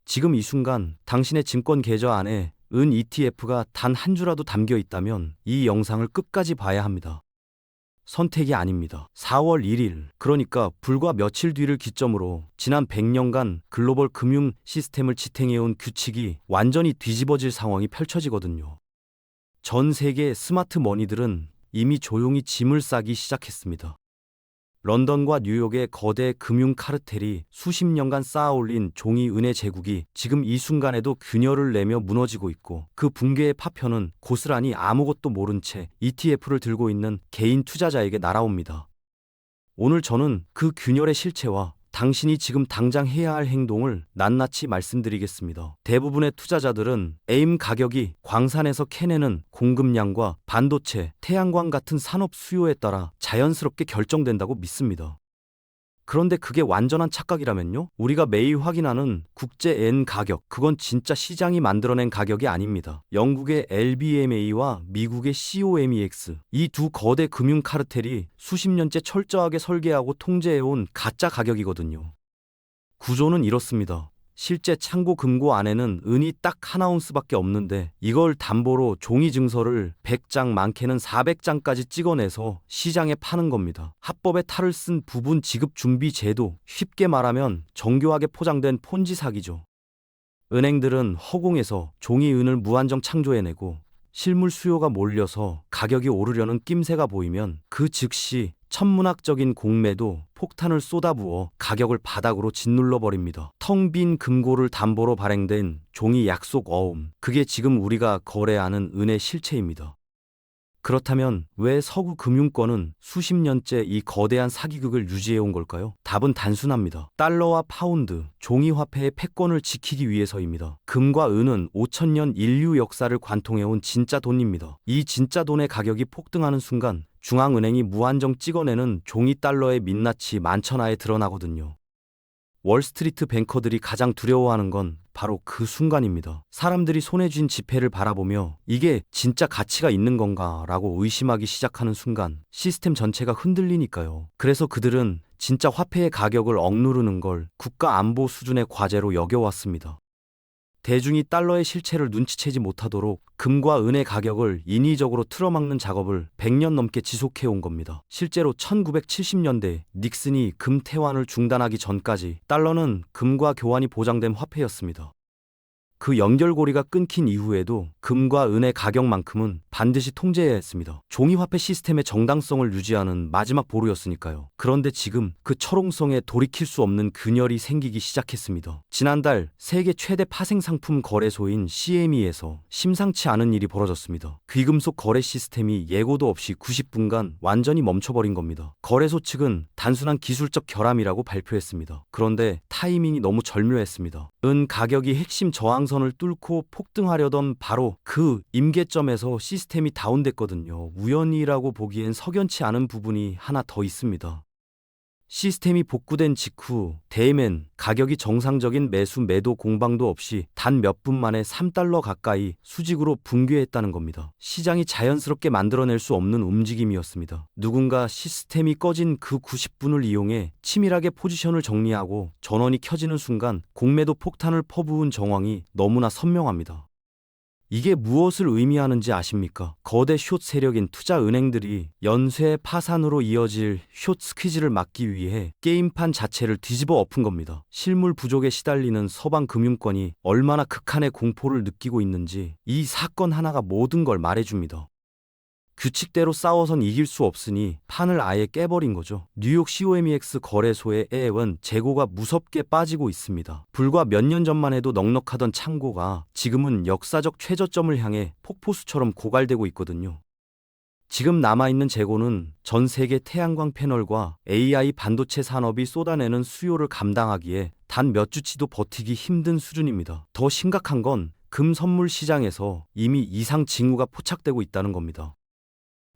지금 이 순간 당신의 증권 계좌 안에 은 ETF가 단 한 주라도 담겨 있다면 이 영상을 끝까지 봐야 합니다. 선택이 아닙니다. 4월 1일, 그러니까 불과 며칠 뒤를 기점으로 지난 100년간 글로벌 금융 시스템을 지탱해온 규칙이 완전히 뒤집어질 상황이 펼쳐지거든요. 전 세계 스마트 머니들은 이미 조용히 짐을 싸기 시작했습니다. 런던과 뉴욕의 거대 금융 카르텔이 수십 년간 쌓아올린 종이 은의 제국이 지금 이 순간에도 균열을 내며 무너지고 있고, 그 붕괴의 파편은 고스란히 아무것도 모른 채 ETF를 들고 있는 개인 투자자에게 날아옵니다. 오늘 저는 그 균열의 실체와 당신이 지금 당장 해야 할 행동을 낱낱이 말씀드리겠습니다. 대부분의 투자자들은 AIM 가격이 광산에서 캐내는 공급량과 반도체, 태양광 같은 산업 수요에 따라 자연스럽게 결정된다고 믿습니다. 그런데 그게 완전한 착각이라면요? 우리가 매일 확인하는 국제 N 가격, 그건 진짜 시장이 만들어낸 가격이 아닙니다. 영국의 LBMA와 미국의 COMEX, 이 두 거대 금융 카르텔이 수십 년째 철저하게 설계하고 통제해온 가짜 가격이거든요. 구조는 이렇습니다. 실제 창고 금고 안에는 은이 딱 한 아운스밖에 없는데, 이걸 담보로 종이 증서를 100장, 많게는 400장까지 찍어내서 시장에 파는 겁니다. 합법의 탈을 쓴 부분 지급 준비 제도, 쉽게 말하면 정교하게 포장된 폰지 사기죠. 은행들은 허공에서 종이 은을 무한정 창조해내고, 실물 수요가 몰려서 가격이 오르려는 낌새가 보이면 그 즉시 천문학적인 공매도 폭탄을 쏟아부어 가격을 바닥으로 짓눌러 버립니다. 텅 빈 금고를 담보로 발행된 종이 약속 어음, 그게 지금 우리가 거래하는 은의 실체입니다. 그렇다면 왜 서구 금융권은 수십 년째 이 거대한 사기극을 유지해온 걸까요? 답은 단순합니다. 달러와 파운드, 종이화폐의 패권을 지키기 위해서입니다. 금과 은은 5천년 인류 역사를 관통해온 진짜 돈입니다. 이 진짜 돈의 가격이 폭등하는 순간 중앙은행이 무한정 찍어내는 종이 달러의 민낯이 만천하에 드러나거든요. 월스트리트 뱅커들이 가장 두려워하는 건 바로 그 순간입니다. 사람들이 손에 쥔 지폐를 바라보며 이게 진짜 가치가 있는 건가 라고 의심하기 시작하는 순간 시스템 전체가 흔들리니까요. 그래서 그들은 진짜 화폐의 가격을 억누르는 걸 국가 안보 수준의 과제로 여겨왔습니다. 대중이 달러의 실체를 눈치채지 못하도록 금과 은의 가격을 인위적으로 틀어막는 작업을 100년 넘게 지속해온 겁니다. 실제로 1970년대 닉슨이 금 태환을 중단하기 전까지 달러는 금과 교환이 보장된 화폐였습니다. 그 연결고리가 끊긴 이후에도 금과 은의 가격만큼은 반드시 통제해야 했습니다. 종이화폐 시스템의 정당성을 유지하는 마지막 보루였으니까요. 그런데 지금 그 철옹성에 돌이킬 수 없는 균열이 생기기 시작했습니다. 지난달 세계 최대 파생상품 거래소인 CME에서 심상치 않은 일이 벌어졌습니다. 귀금속 거래 시스템이 예고도 없이 90분간 완전히 멈춰버린 겁니다. 거래소 측은 단순한 기술적 결함이라고 발표했습니다. 그런데 타이밍이 너무 절묘했습니다. 은 가격이 핵심 저항선을 뚫고 폭등하려던 바로 그 임계점에서 시스템이 다운됐거든요. 우연이라고 보기엔 석연치 않은 부분이 하나 더 있습니다. 시스템이 복구된 직후 데이맨 가격이 정상적인 매수 매도 공방도 없이 단 몇 분 만에 3달러 가까이 수직으로 붕괴했다는 겁니다. 시장이 자연스럽게 만들어낼 수 없는 움직임이었습니다. 누군가 시스템이 꺼진 그 90분을 이용해 치밀하게 포지션을 정리하고 전원이 켜지는 순간 공매도 폭탄을 퍼부은 정황이 너무나 선명합니다. 이게 무엇을 의미하는지 아십니까? 거대 숏 세력인 투자 은행들이 연쇄 파산으로 이어질 숏 스퀴즈를 막기 위해 게임판 자체를 뒤집어 엎은 겁니다. 실물 부족에 시달리는 서방 금융권이 얼마나 극한의 공포를 느끼고 있는지 이 사건 하나가 모든 걸 말해줍니다. 규칙대로 싸워선 이길 수 없으니 판을 아예 깨버린 거죠. 뉴욕 COMEX 거래소의 애원 재고가 무섭게 빠지고 있습니다. 불과 몇 년 전만 해도 넉넉하던 창고가 지금은 역사적 최저점을 향해 폭포수처럼 고갈되고 있거든요. 지금 남아있는 재고는 전 세계 태양광 패널과 AI 반도체 산업이 쏟아내는 수요를 감당하기에 단 몇 주치도 버티기 힘든 수준입니다. 더 심각한 건 금 선물 시장에서 이미 이상 징후가 포착되고 있다는 겁니다.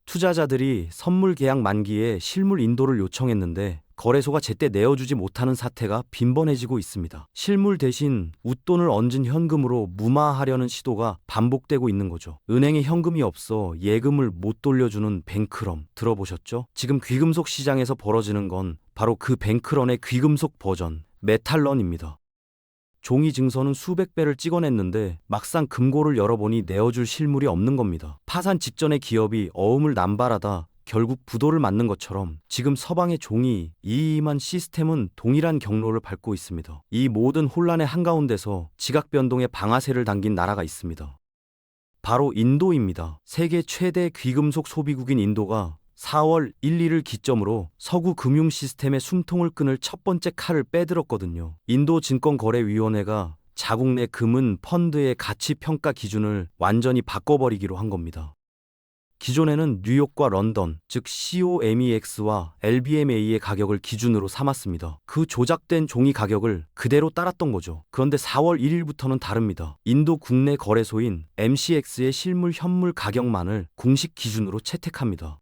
투자자들이 선물 계약 만기에 실물 인도를 요청했는데 거래소가 제때 내어주지 못하는 사태가 빈번해지고 있습니다. 실물 대신 웃돈을 얹은 현금으로 무마하려는 시도가 반복되고 있는 거죠. 은행에 현금이 없어 예금을 못 돌려주는 뱅크런 들어보셨죠? 지금 귀금속 시장에서 벌어지는 건 바로 그 뱅크런의 귀금속 버전 메탈런입니다. 종이 증서는 수백 배를 찍어냈는데 막상 금고를 열어보니 내어줄 실물이 없는 겁니다. 파산 직전에 기업이 어음을 남발하다 결국 부도를 맞는 것처럼 지금 서방의 종이 이임한 시스템은 동일한 경로를 밟고 있습니다. 이 모든 혼란의 한가운데서 지각 변동의 방아쇠를 당긴 나라가 있습니다. 바로 인도입니다. 세계 최대 귀금속 소비국인 인도가 4월 1, 2를 기점으로 서구 금융 시스템의 숨통을 끊을 첫 번째 칼을 빼들었거든요. 인도 증권거래위원회가 자국 내 금은 펀드의 가치 평가 기준을 완전히 바꿔버리기로 한 겁니다. 기존에는 뉴욕과 런던, 즉 COMEX와 LBMA의 가격을 기준으로 삼았습니다. 그 조작된 종이 가격을 그대로 따랐던 거죠. 그런데 4월 1일부터는 다릅니다. 인도 국내 거래소인 MCX의 실물 현물 가격만을 공식 기준으로 채택합니다.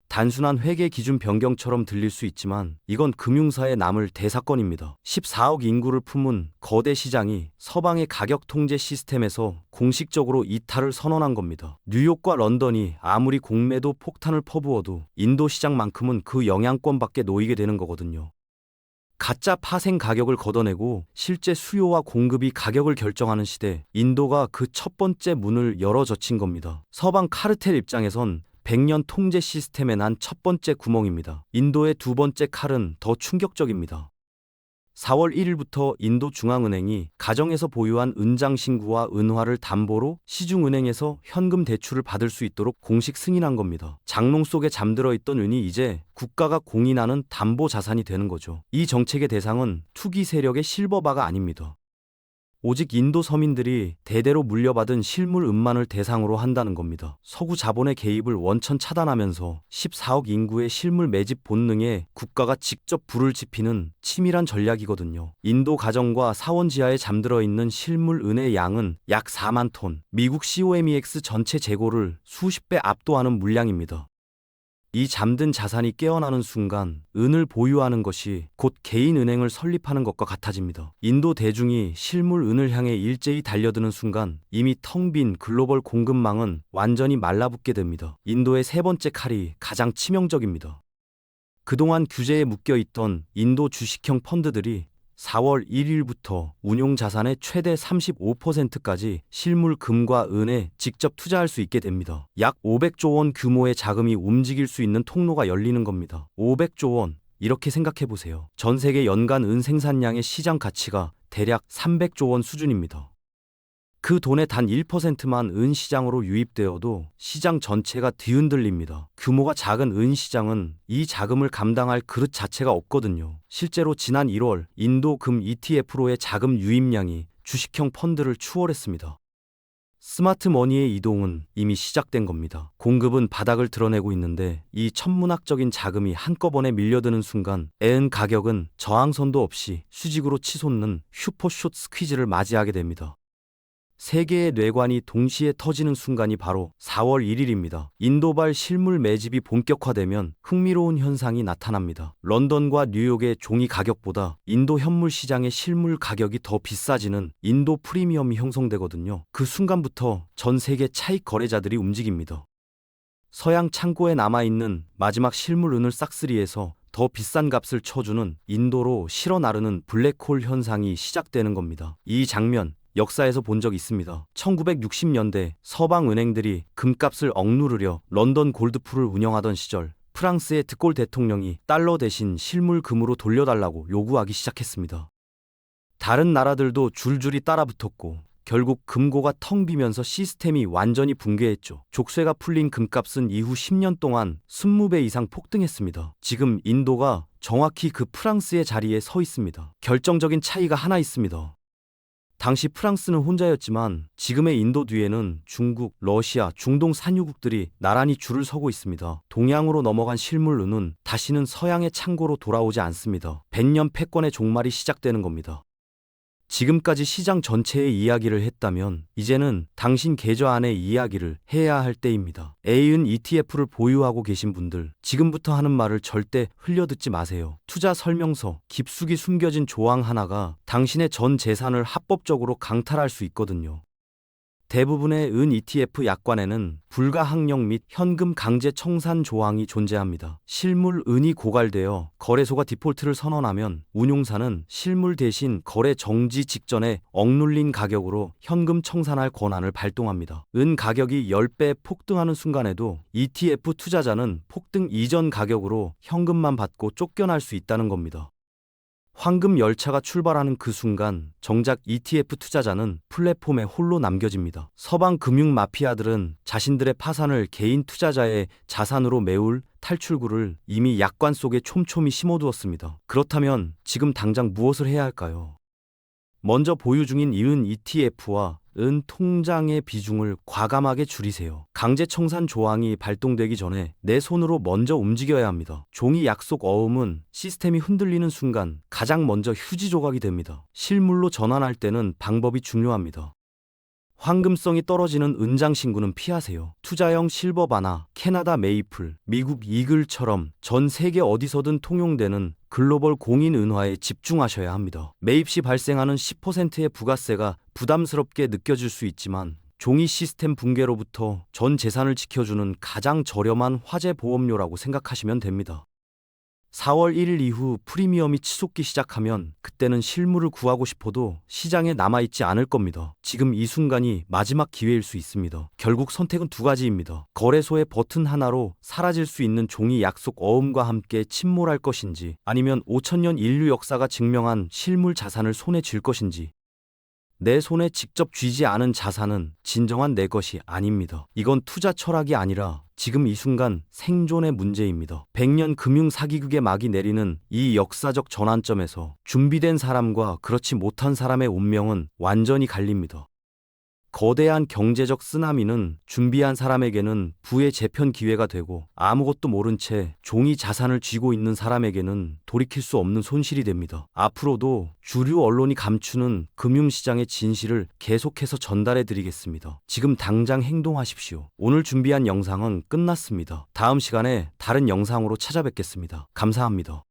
단순한 회계 기준 변경처럼 들릴 수 있지만 이건 금융사에 남을 대사건입니다. 14억 인구를 품은 거대 시장이 서방의 가격 통제 시스템에서 공식적으로 이탈을 선언한 겁니다. 뉴욕과 런던이 아무리 공매도 폭탄을 퍼부어도 인도 시장만큼은 그 영향권밖에 놓이게 되는 거거든요. 가짜 파생 가격을 걷어내고 실제 수요와 공급이 가격을 결정하는 시대, 인도가 그 첫 번째 문을 열어 젖힌 겁니다. 서방 카르텔 입장에선 100년 통제 시스템에 난 첫 번째 구멍입니다. 인도의 두 번째 칼은 더 충격적입니다. 4월 1일부터 인도 중앙은행이 가정에서 보유한 은장 신구와 은화를 담보로 시중은행에서 현금 대출을 받을 수 있도록 공식 승인한 겁니다. 장롱 속에 잠들어 있던 은이 이제 국가가 공인하는 담보 자산이 되는 거죠. 이 정책의 대상은 투기 세력의 실버바가 아닙니다. 오직 인도 서민들이 대대로 물려받은 실물 은만을 대상으로 한다는 겁니다. 서구 자본의 개입을 원천 차단하면서 14억 인구의 실물 매집 본능에 국가가 직접 불을 지피는 치밀한 전략이거든요. 인도 가정과 사원 지하에 잠들어 있는 실물 은의 양은 약 4만 톤, 미국 COMEX 전체 재고를 수십 배 압도하는 물량입니다. 이 잠든 자산이 깨어나는 순간 은을 보유하는 것이 곧 개인 은행을 설립하는 것과 같아집니다. 인도 대중이 실물 은을 향해 일제히 달려드는 순간 이미 텅 빈 글로벌 공급망은 완전히 말라붙게 됩니다. 인도의 세 번째 칼이 가장 치명적입니다. 그동안 규제에 묶여있던 인도 주식형 펀드들이 4월 1일부터 운용 자산의 최대 35%까지 실물 금과 은에 직접 투자할 수 있게 됩니다. 약 500조 원 규모의 자금이 움직일 수 있는 통로가 열리는 겁니다. 500조 원, 이렇게 생각해 보세요. 전 세계 연간 은 생산량의 시장 가치가 대략 300조 원 수준입니다. 그 돈의 단 1%만 은 시장으로 유입되어도 시장 전체가 뒤흔들립니다. 규모가 작은 은 시장은 이 자금을 감당할 그릇 자체가 없거든요. 실제로 지난 1월 인도 금 ETF로의 자금 유입량이 주식형 펀드를 추월했습니다. 스마트 머니의 이동은 이미 시작된 겁니다. 공급은 바닥을 드러내고 있는데 이 천문학적인 자금이 한꺼번에 밀려드는 순간 은 가격은 저항선도 없이 수직으로 치솟는 슈퍼숏 스퀴즈를 맞이하게 됩니다. 세계의 뇌관이 동시에 터지는 순간이 바로 4월 1일입니다. 인도발 실물 매집이 본격화되면 흥미로운 현상이 나타납니다. 런던과 뉴욕의 종이 가격보다 인도 현물 시장의 실물 가격이 더 비싸지는 인도 프리미엄이 형성되거든요. 그 순간부터 전 세계 차익 거래자들이 움직입니다. 서양 창고에 남아있는 마지막 실물 은을 싹쓸이해서 더 비싼 값을 쳐주는 인도로 실어 나르는 블랙홀 현상이 시작되는 겁니다. 이 장면, 역사에서 본 적 있습니다. 1960년대 서방 은행들이 금값을 억누르려 런던 골드풀을 운영하던 시절 프랑스의 드골 대통령이 달러 대신 실물 금으로 돌려달라고 요구하기 시작했습니다. 다른 나라들도 줄줄이 따라붙었고 결국 금고가 텅 비면서 시스템이 완전히 붕괴했죠. 족쇄가 풀린 금값은 이후 10년 동안 20배 이상 폭등했습니다. 지금 인도가 정확히 그 프랑스의 자리에 서 있습니다. 결정적인 차이가 하나 있습니다. 당시 프랑스는 혼자였지만 지금의 인도 뒤에는 중국, 러시아, 중동 산유국들이 나란히 줄을 서고 있습니다. 동양으로 넘어간 실물 은은 다시는 서양의 창고로 돌아오지 않습니다. 100년 패권의 종말이 시작되는 겁니다. 지금까지 시장 전체의 이야기를 했다면 이제는 당신 계좌 안의 이야기를 해야 할 때입니다. A은 ETF를 보유하고 계신 분들, 지금부터 하는 말을 절대 흘려듣지 마세요. 투자 설명서, 깊숙이 숨겨진 조항 하나가 당신의 전 재산을 합법적으로 강탈할 수 있거든요. 대부분의 은 ETF 약관에는 불가항력 및 현금 강제 청산 조항이 존재합니다. 실물 은이 고갈되어 거래소가 디폴트를 선언하면 운용사는 실물 대신 거래 정지 직전에 억눌린 가격으로 현금 청산할 권한을 발동합니다. 은 가격이 10배 폭등하는 순간에도 ETF 투자자는 폭등 이전 가격으로 현금만 받고 쫓겨날 수 있다는 겁니다. 황금 열차가 출발하는 그 순간 정작 ETF 투자자는 플랫폼에 홀로 남겨집니다. 서방 금융 마피아들은 자신들의 파산을 개인 투자자의 자산으로 메울 탈출구를 이미 약관 속에 촘촘히 심어두었습니다. 그렇다면 지금 당장 무엇을 해야 할까요? 먼저 보유 중인 은 ETF와 은 통장의 비중을 과감하게 줄이세요. 강제 청산 조항이 발동되기 전에 내 손으로 먼저 움직여야 합니다. 종이 약속 어음은 시스템이 흔들리는 순간 가장 먼저 휴지 조각이 됩니다. 실물로 전환할 때는 방법이 중요합니다. 황금성이 떨어지는 은장 신고는 피하세요. 투자형 실버바나, 캐나다 메이플, 미국 이글처럼 전 세계 어디서든 통용되는 글로벌 공인 은화에 집중하셔야 합니다. 매입 시 발생하는 10%의 부가세가 부담스럽게 느껴질 수 있지만 종이 시스템 붕괴로부터 전 재산을 지켜주는 가장 저렴한 화재 보험료라고 생각하시면 됩니다. 4월 1일 이후 프리미엄이 치솟기 시작하면 그때는 실물을 구하고 싶어도 시장에 남아있지 않을 겁니다. 지금 이 순간이 마지막 기회일 수 있습니다. 결국 선택은 두 가지입니다. 거래소의 버튼 하나로 사라질 수 있는 종이 약속 어음과 함께 침몰할 것인지 아니면 5천년 인류 역사가 증명한 실물 자산을 손에 쥘 것인지. 내 손에 직접 쥐지 않은 자산은 진정한 내 것이 아닙니다. 이건 투자 철학이 아니라 지금 이 순간 생존의 문제입니다. 100년 금융 사기극의 막이 내리는 이 역사적 전환점에서 준비된 사람과 그렇지 못한 사람의 운명은 완전히 갈립니다. 거대한 경제적 쓰나미는 준비한 사람에게는 부의 재편 기회가 되고 아무것도 모른 채 종이 자산을 쥐고 있는 사람에게는 돌이킬 수 없는 손실이 됩니다. 앞으로도 주류 언론이 감추는 금융시장의 진실을 계속해서 전달해 드리겠습니다. 지금 당장 행동하십시오. 오늘 준비한 영상은 끝났습니다. 다음 시간에 다른 영상으로 찾아뵙겠습니다. 감사합니다.